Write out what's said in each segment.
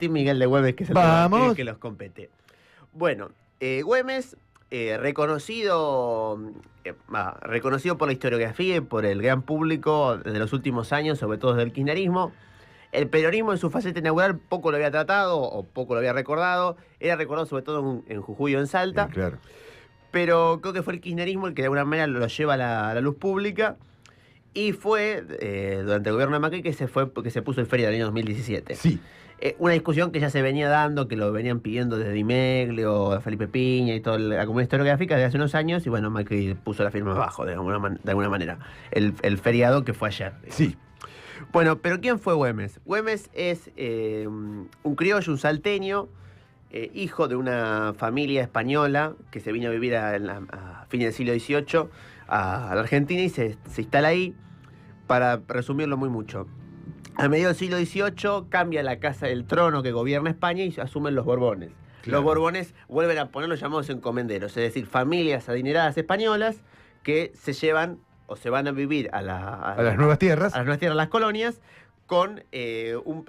Martín Miguel de Güemes, que es el que los compete. Bueno, Güemes, reconocido por la historiografía y por el gran público desde los últimos años, sobre todo desde el kirchnerismo. El peronismo en su faceta inaugural poco lo había tratado o poco lo había recordado. Era recordado sobre todo en Jujuy o en Salta. Sí, claro. Pero creo que fue el kirchnerismo el que de alguna manera lo lleva a la luz pública. Y fue durante el gobierno de Macri que se puso en feria del año 2017. Sí. Una discusión que ya se venía dando, que lo venían pidiendo desde Di Meglio, Felipe Piña y toda la comunidad historiográfica desde hace unos años. Y bueno, Macri puso la firma abajo de alguna manera. El feriado que fue ayer. Sí. Bueno, pero ¿quién fue Güemes? Güemes es un criollo, un salteño, hijo de una familia española que se vino a vivir a fines del siglo XVIII a la Argentina y se instala ahí. Para resumirlo muy mucho, a mediados del siglo XVIII cambia la casa del trono que gobierna España y asumen los Borbones. Claro. Los Borbones vuelven a poner los llamados encomenderos, es decir, familias adineradas españolas que se llevan o se van a vivir a las nuevas tierras. A las nuevas tierras, las colonias, con un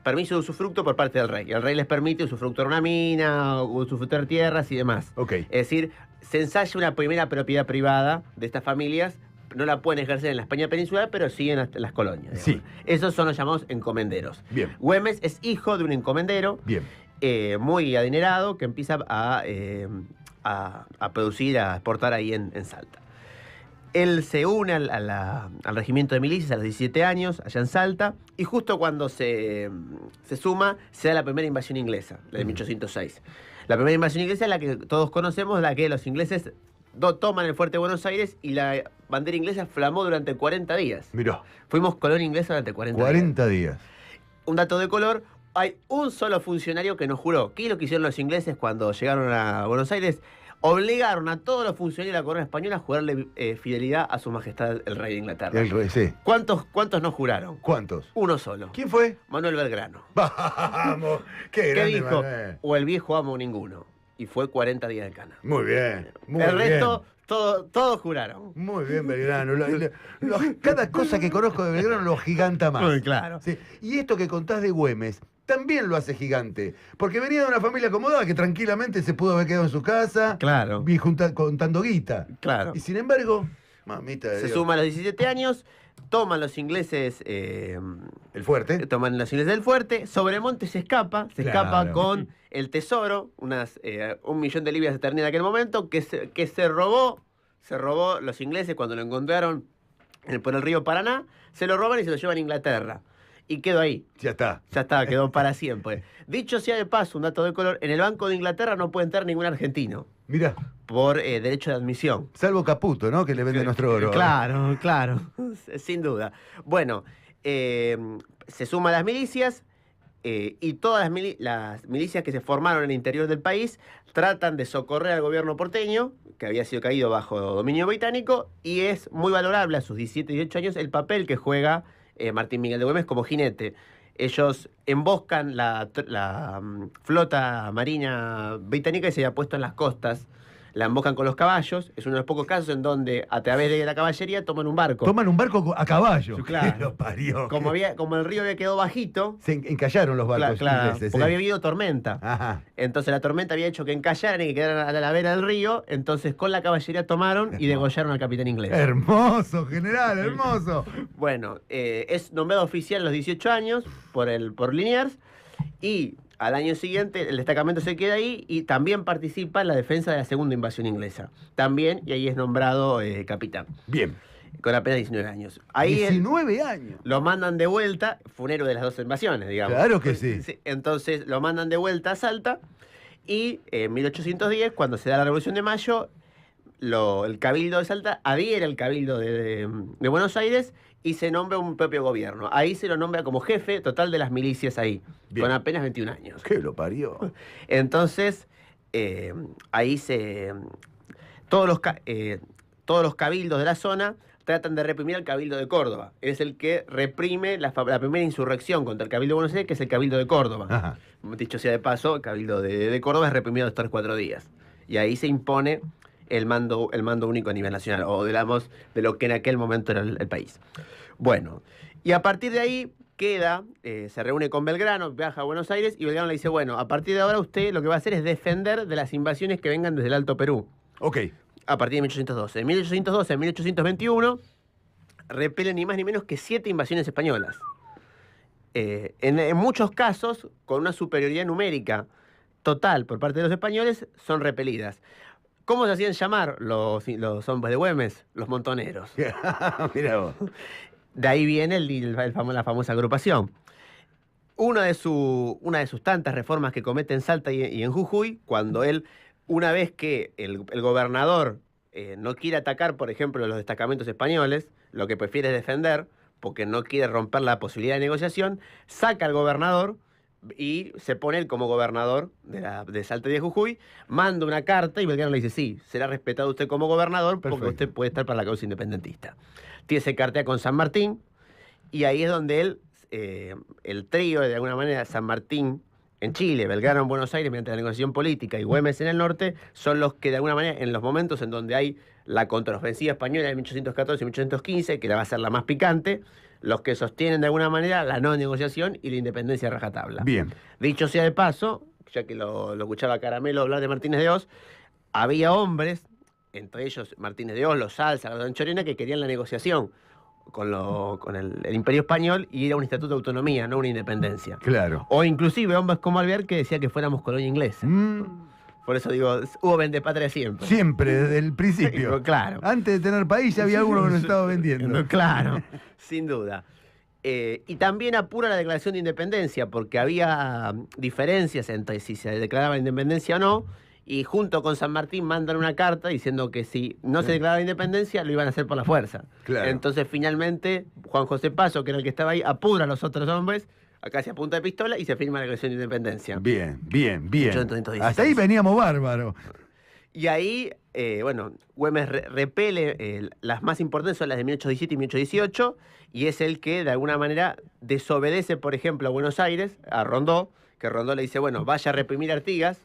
permiso de usufructo por parte del rey. El rey les permite usufructuar una mina, usufructuar tierras y demás. Okay. Es decir, se ensaya una primera propiedad privada de estas familias. No la pueden ejercer en la España peninsular, pero sí en las colonias. Sí. Esos son los llamados encomenderos. Bien. Güemes es hijo de un encomendero. Bien. Muy adinerado que empieza a producir, a exportar ahí en Salta. Él se une al regimiento de milicias a los 17 años, allá en Salta, y justo cuando se suma, se da la primera invasión inglesa, la de 1806. La primera invasión inglesa es la que todos conocemos, la que los ingleses toman el fuerte de Buenos Aires y la bandera inglesa flamó durante 40 días. Mirá. Fuimos colonia inglesa durante 40 días. Un dato de color, hay un solo funcionario que no juró. ¿Qué es lo que hicieron los ingleses cuando llegaron a Buenos Aires? Obligaron a todos los funcionarios de la corona española a jurarle fidelidad a su majestad el rey de Inglaterra. El rey, sí. ¿Cuántos no juraron? ¿Cuántos? Uno solo. ¿Quién fue? Manuel Belgrano. Vamos, qué ¿Qué grande, dijo? Manuel. O el viejo amo ninguno. Y fue 40 días de cana. Muy bien, muy el bien. resto, todos juraron. Muy bien, Belgrano. Cada cosa que conozco de Belgrano lo giganta más. Muy claro. Sí. Y esto que contás de Güemes también lo hace gigante. Porque venía de una familia acomodada que tranquilamente se pudo haber quedado en su casa. Claro. Y contando guita. Claro. Y sin embargo, mamita de Se Dios. suma a los 17 años, toman los ingleses... el fuerte. Toman los ingleses del fuerte, Sobremonte se escapa con el tesoro, $1 millón de libras esterlinas en aquel momento, que se robó los ingleses cuando lo encontraron por el río Paraná, se lo roban y se lo llevan a Inglaterra. Y quedó ahí. Ya está. Quedó para siempre. Dicho sea de paso, un dato de color, en el Banco de Inglaterra no puede entrar ningún argentino. Mirá. Por derecho de admisión. Salvo Caputo, ¿no? Que le vende nuestro oro. Claro, sin duda. Bueno, se suman las milicias y todas las milicias que se formaron en el interior del país tratan de socorrer al gobierno porteño, que había sido caído bajo dominio británico, y es muy valorable a sus 17 y 18 años el papel que juega Martín Miguel de Güemes como jinete. Ellos emboscan la flota marina británica que se había puesto en las costas. La emboscan con los caballos. Es uno de los pocos casos en donde a través de la caballería toman un barco. Toman un barco a caballo. Claro. Que lo parió. Como el río había quedado bajito. Se encallaron los barcos ingleses. Porque había habido tormenta. Ajá. Entonces la tormenta había hecho que encallaran y que quedaran a la vera del río. Entonces con la caballería tomaron y degollaron al capitán inglés. Hermoso, general, hermoso. Bueno, es nombrado oficial a los 18 años por Liniers y al año siguiente el destacamento se queda ahí y también participa en la defensa de la segunda invasión inglesa. También, y ahí es nombrado capitán. Bien. Con apenas 19 años. Ahí 19 años. Lo mandan de vuelta, fue un héroe de las dos invasiones, digamos. Claro que sí. Entonces lo mandan de vuelta a Salta y en 1810, cuando se da la Revolución de Mayo, el Cabildo de Salta adhiere al Cabildo de Buenos Aires y se nombra un propio gobierno. Ahí se lo nombra como jefe total de las milicias ahí, bien, con apenas 21 años. ¿Qué lo parió? Entonces, ahí todos los cabildos de la zona tratan de reprimir al Cabildo de Córdoba. Es el que reprime la primera insurrección contra el Cabildo de Buenos Aires, que es el Cabildo de Córdoba. Ajá. Dicho sea de paso, el Cabildo de Córdoba es reprimido hasta 4 días. Y ahí se impone el mando único a nivel nacional, o digamos, de lo que en aquel momento era el país. Bueno, y a partir de ahí, queda, se reúne con Belgrano, viaja a Buenos Aires y Belgrano le dice, bueno, a partir de ahora usted lo que va a hacer es defender de las invasiones que vengan desde el Alto Perú. Ok. A partir de 1812. En 1812, en 1821, repelen ni más ni menos que 7 invasiones españolas. En muchos casos, con una superioridad numérica total por parte de los españoles, son repelidas. ¿Cómo se hacían llamar los hombres de Güemes? Los montoneros. Mirá vos. De ahí viene la famosa agrupación. Una de sus tantas reformas que comete en Salta y en Jujuy, cuando él, una vez que el gobernador no quiere atacar, por ejemplo, los destacamentos españoles, lo que prefiere es defender, porque no quiere romper la posibilidad de negociación, saca al gobernador y se pone él como gobernador de Salta y de Jujuy, manda una carta y Belgrano le dice, sí, será respetado usted como gobernador porque Perfecto. usted puede estar para la causa independentista. Se cartea con San Martín y ahí es donde él, el trío de alguna manera, San Martín en Chile, Belgrano en Buenos Aires mediante la negociación política y Güemes en el norte, son los que de alguna manera en los momentos en donde hay la contraofensiva española de 1814 y 1815, que la va a ser la más picante, los que sostienen de alguna manera la no negociación y la independencia a rajatabla. Bien. Dicho sea de paso, ya que lo escuchaba Caramelo hablar de Martínez de Hoz, había hombres, entre ellos Martínez de Hoz, los Salza, los Anchorena, que querían la negociación con el Imperio Español y era un estatuto de autonomía, no una independencia. Claro. O inclusive hombres como Alvear que decía que fuéramos colonia inglesa. Por eso digo, hubo vendepatria siempre. Siempre, desde el principio. Claro. Antes de tener país ya había alguno que nos estaba vendiendo. Claro, sin duda. Y también apura la declaración de independencia, porque había diferencias entre si se declaraba independencia o no, y junto con San Martín mandan una carta diciendo que si no se declaraba independencia, lo iban a hacer por la fuerza. Claro. Entonces, finalmente, Juan José Paso, que era el que estaba ahí, apura a los otros hombres, acá se apunta de pistola y se firma la declaración de independencia. Bien, bien, bien. 1816. Hasta ahí veníamos bárbaros. Y ahí, bueno, Güemes repele, las más importantes son las de 1817 y 1818, y es el que de alguna manera desobedece, por ejemplo, a Buenos Aires, a Rondó, que Rondó le dice, bueno, vaya a reprimir a Artigas,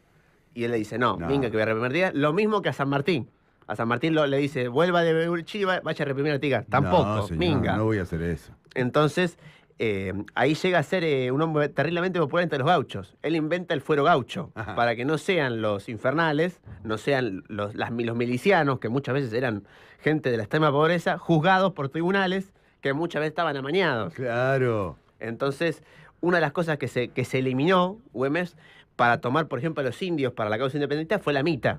y él le dice, no, venga que voy a reprimir a Artigas. Lo mismo que a San Martín. A San Martín le dice, vuelva de Chile, vaya a reprimir a Artigas. Tampoco, No, señor, minga. no voy a hacer eso. Entonces, ahí llega a ser un hombre terriblemente popular entre los gauchos. Él inventa el fuero gaucho, Ajá. para que no sean los infernales, no sean los milicianos, que muchas veces eran gente de la extrema pobreza, juzgados por tribunales que muchas veces estaban amañados. Claro. Entonces, una de las cosas que se eliminó, Güemes, para tomar, por ejemplo, a los indios para la causa independiente fue la mita.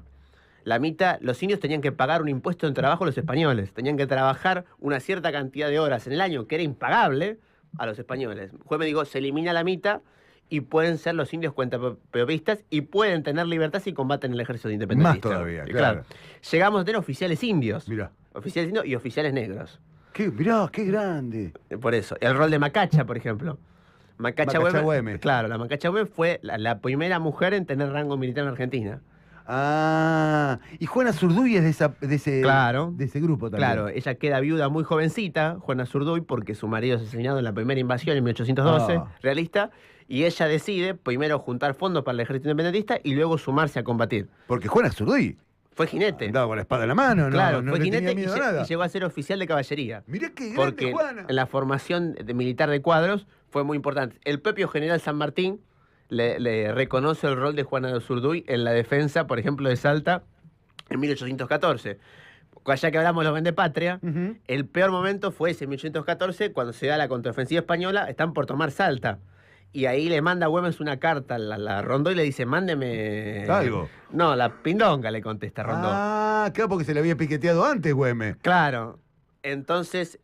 La mita, los indios tenían que pagar un impuesto en trabajo a los españoles, tenían que trabajar una cierta cantidad de horas en el año, que era impagable, a los españoles. Güemes dijo, se elimina la mita y pueden ser los indios cuentapropistas y pueden tener libertad si combaten el ejército independentista. Más todavía, claro. Llegamos a tener oficiales indios. Mirá. Oficiales indios y oficiales negros. Mirá, qué grande. Por eso. El rol de Macacha, por ejemplo. Macacha Güemes. Claro, la Macacha Güemes fue la primera mujer en tener rango militar en Argentina. Ah, y Juana Zurduy es de ese grupo también. Claro, ella queda viuda muy jovencita, Juana Zurduy, porque su marido es asesinado en la primera invasión en 1812, realista, y ella decide primero juntar fondos para el ejército independentista y luego sumarse a combatir. Porque Juana Zurduy fue jinete. andaba con la espada en la mano, Claro, no fue le jinete tenía miedo a nada. y llegó a ser oficial de caballería. Mirá qué grande, Porque Juana. en la formación militar de cuadros fue muy importante. El propio general San Martín le reconoce el rol de Juana de Zurduy en la defensa, por ejemplo, de Salta en 1814. Ya que hablamos de los vendepatria, el peor momento fue ese, en 1814, cuando se da la contraofensiva española, están por tomar Salta. Y ahí le manda a Güemes una carta a la Rondó y le dice, mándeme... Algo. No, la pindonga le contesta Rondó. Ah, claro, porque se le había piqueteado antes, Güemes. Claro. Entonces,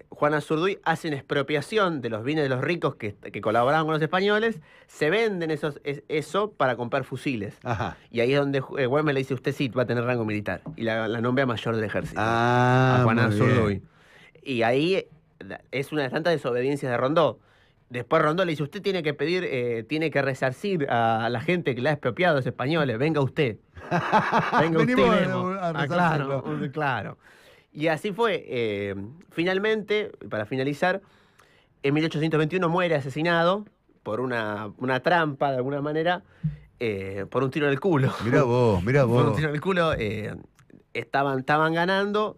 Juana Zurduy hace una expropiación de los bienes de los ricos que colaboraban con los españoles, se venden eso para comprar fusiles. Ajá. Y ahí es donde Güemes le dice, usted sí va a tener rango militar. Y la nombra mayor del ejército. Ah, a Juana muy Zurduy. bien. Y ahí es una de las tantas desobediencias de Rondó. Después Rondó le dice, usted tiene que pedir, tiene que resarcir a la gente que le ha expropiado a los españoles. Venga usted. Venga usted. Venimos vemos. a Claro, resarcirlo. claro. Y así fue. Finalmente, para finalizar, en 1821 muere asesinado por una trampa, de alguna manera, por un tiro en el culo. Mirá vos, mirá Por un vos. tiro en el culo. Estaban ganando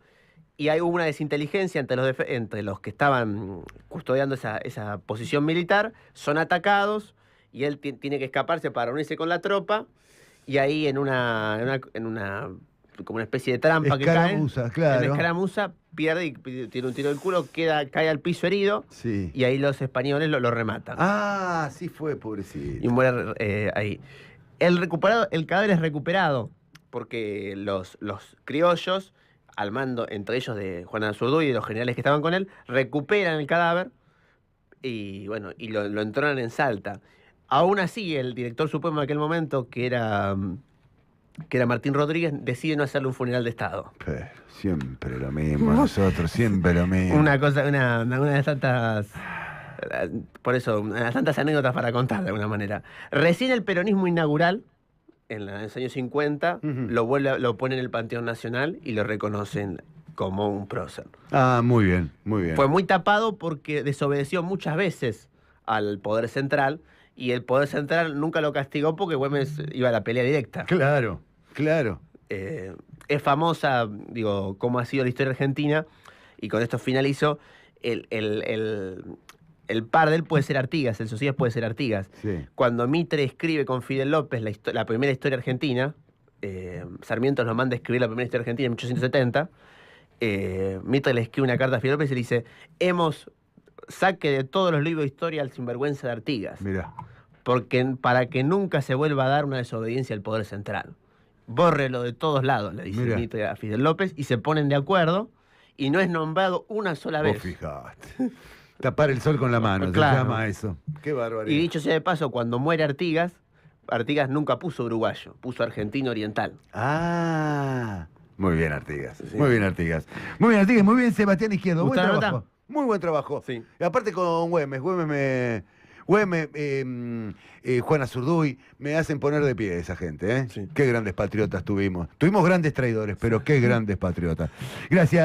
y hay una desinteligencia entre los que estaban custodiando esa posición militar, son atacados y él tiene que escaparse para unirse con la tropa y ahí en una como una especie de trampa Escaramuza, que cae, claro. en escaramuza pierde y tiene un tiro del culo, cae al piso herido Sí. y ahí los españoles lo rematan. Ah, sí fue, pobrecito. Y muere ahí. El cadáver es recuperado porque los criollos, al mando, entre ellos de Juan Azurduy y los generales que estaban con él, recuperan el cadáver y bueno, y lo entronan en Salta. Aún así, el director supremo de aquel momento, que era Martín Rodríguez, decide no hacerle un funeral de Estado. Pero siempre lo mismo, nosotros, siempre lo mismo. Una de las tantas. Por eso, una de las tantas anécdotas para contar de alguna manera. Recién el peronismo inaugural, en los años 50, lo pone en el Panteón Nacional y lo reconocen como un prócer. Ah, muy bien, muy bien. Fue muy tapado porque desobedeció muchas veces al Poder Central y el Poder Central nunca lo castigó porque Güemes iba a la pelea directa. Claro, claro. Es famosa, digo, cómo ha sido la historia argentina, y con esto finalizo, el par de él puede ser Artigas, el Socias puede ser Artigas. Sí. Cuando Mitre escribe con Fidel López la primera historia argentina, Sarmiento lo manda a escribir la primera historia argentina en 1870, Mitre le escribe una carta a Fidel López y le dice, saque de todos los libros de historia al sinvergüenza de Artigas, Mirá. para que nunca se vuelva a dar una desobediencia al Poder Central. Bórrelo de todos lados, le dice Mitre a Fidel López, y se ponen de acuerdo, y no es nombrado una sola vez. Vos fijate. Tapar el sol con la mano, Claro. se llama eso. Qué barbaridad. Y dicho sea de paso, cuando muere Artigas nunca puso uruguayo, puso argentino oriental. Ah, muy bien, Artigas. Sí. Muy bien, Artigas. Muy bien, Artigas. Muy bien, Sebastián Izquierdo. Buen ¿Gustó la trabajo. nota? Muy buen trabajo. Sí. Y aparte con Güemes. Juan Azurduy, me hacen poner de pie esa gente, ¿eh? Sí. Qué grandes patriotas tuvimos. Tuvimos grandes traidores, pero qué grandes patriotas. Gracias.